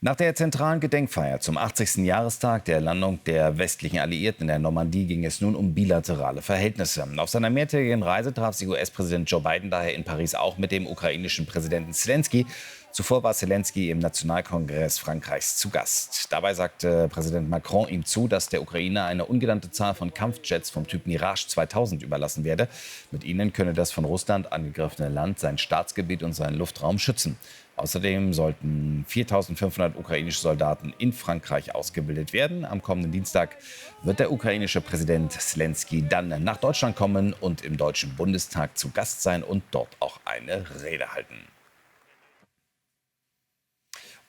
Nach der zentralen Gedenkfeier zum 80. Jahrestag der Landung der westlichen Alliierten in der Normandie ging es nun um bilaterale Verhältnisse. Auf seiner mehrtägigen Reise traf sich US-Präsident Joe Biden daher in Paris auch mit dem ukrainischen Präsidenten Zelensky. Zuvor war Zelensky im Nationalkongress Frankreichs zu Gast. Dabei sagte Präsident Macron ihm zu, dass der Ukraine eine ungenannte Zahl von Kampfjets vom Typ Mirage 2000 überlassen werde. Mit ihnen könne das von Russland angegriffene Land sein Staatsgebiet und seinen Luftraum schützen. Außerdem sollten 4.500 ukrainische Soldaten in Frankreich ausgebildet werden. Am kommenden Dienstag wird der ukrainische Präsident Zelensky dann nach Deutschland kommen und im Deutschen Bundestag zu Gast sein und dort auch eine Rede halten.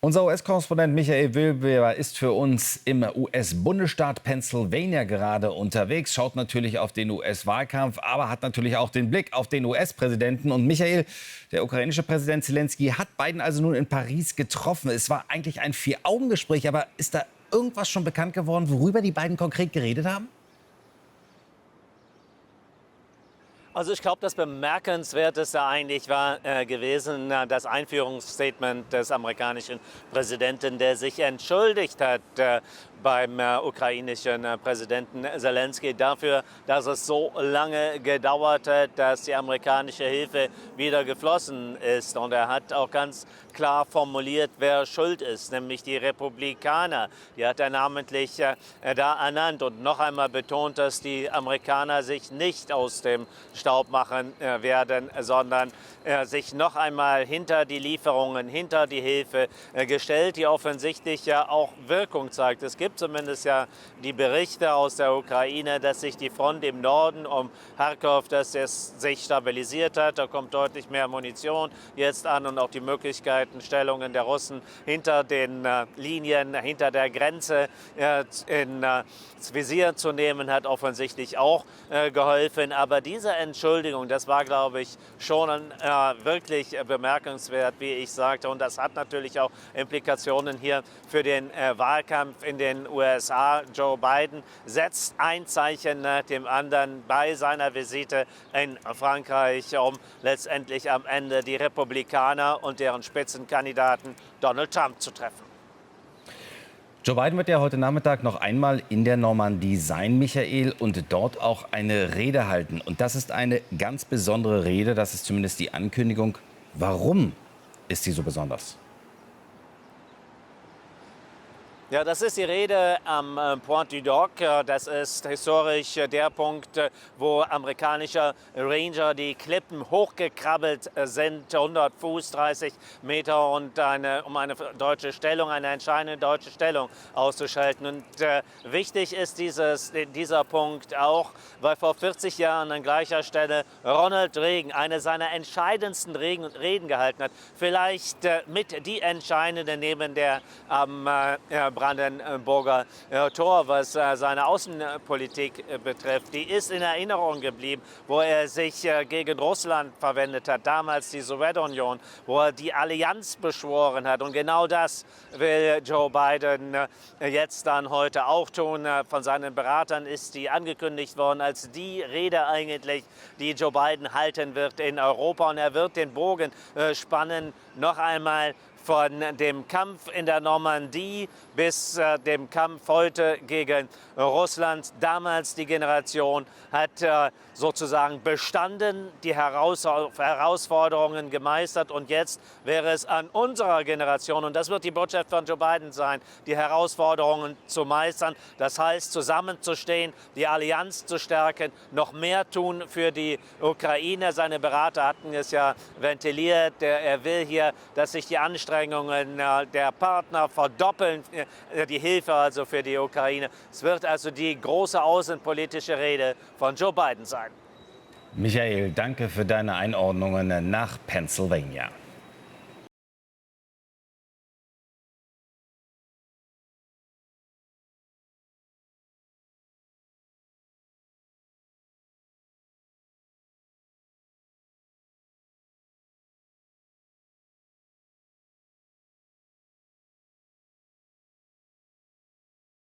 Unser US-Korrespondent Michael Wilber ist für uns im US-Bundesstaat Pennsylvania gerade unterwegs, schaut natürlich auf den US-Wahlkampf, aber hat natürlich auch den Blick auf den US-Präsidenten. Und Michael, der ukrainische Präsident Zelensky hat Biden also nun in Paris getroffen. Es war eigentlich ein Vier-Augen-Gespräch, aber ist da irgendwas schon bekannt geworden, worüber die beiden konkret geredet haben? Also ich glaube, das Bemerkenswerteste eigentlich war gewesen das Einführungsstatement des amerikanischen Präsidenten, der sich entschuldigt hat beim ukrainischen Präsidenten Zelensky dafür, dass es so lange gedauert hat, dass die amerikanische Hilfe wieder geflossen ist. Und er hat auch ganz klar formuliert, wer schuld ist, nämlich die Republikaner. Die hat er namentlich da ernannt und noch einmal betont, dass die Amerikaner sich nicht aus dem Staub machen werden, sondern sich noch einmal hinter die Lieferungen, hinter die Hilfe gestellt, die offensichtlich ja auch Wirkung zeigt. Es gibt zumindest ja die Berichte aus der Ukraine, dass sich die Front im Norden um Charkow, dass es sich stabilisiert hat. Da kommt deutlich mehr Munition jetzt an und auch die Möglichkeiten, Stellungen der Russen hinter den Linien, hinter der Grenze ins Visier zu nehmen, hat offensichtlich auch geholfen. Aber diese Entschuldigung, das war, glaube ich, schon wirklich bemerkenswert, wie ich sagte. Und das hat natürlich auch Implikationen hier für den Wahlkampf in den USA. Joe Biden setzt ein Zeichen nach dem anderen bei seiner Visite in Frankreich, um letztendlich am Ende die Republikaner und deren Spitzenkandidaten Donald Trump zu treffen. Joe Biden wird ja heute Nachmittag noch einmal in der Normandie sein, Michael, und dort auch eine Rede halten. Und das ist eine ganz besondere Rede, das ist zumindest die Ankündigung. Warum ist sie so besonders? Ja, das ist die Rede am Pointe du Hoc. Das ist historisch der Punkt, wo amerikanische Ranger die Klippen hochgekrabbelt sind, 100 Fuß, 30 Meter, und um eine deutsche Stellung, eine entscheidende deutsche Stellung auszuschalten. Und wichtig ist dieser Punkt auch, weil vor 40 Jahren an gleicher Stelle Ronald Reagan eine seiner entscheidendsten Reden gehalten hat. Vielleicht mit die entscheidende neben der am Brandenburger Tor, was seine Außenpolitik betrifft. Die ist in Erinnerung geblieben, wo er sich gegen Russland verwendet hat, damals die Sowjetunion, wo er die Allianz beschworen hat. Und genau das will Joe Biden jetzt dann heute auch tun. Von seinen Beratern ist die angekündigt worden als die Rede eigentlich, die Joe Biden halten wird in Europa. Und er wird den Bogen spannen, noch einmal von dem Kampf in der Normandie bis dem Kampf heute gegen Russland. Damals die Generation hat sozusagen bestanden, die Herausforderungen gemeistert, und jetzt wäre es an unserer Generation, und das wird die Botschaft von Joe Biden sein, die Herausforderungen zu meistern. Das heißt, zusammenzustehen, die Allianz zu stärken, noch mehr tun für die Ukraine. Seine Berater hatten es ja ventiliert. Er will hier, dass sich die Anstrengungen der Partner verdoppeln, die Hilfe also für die Ukraine. Es wird also die große außenpolitische Rede von Joe Biden sein. Michael, danke für deine Einordnungen nach Pennsylvania.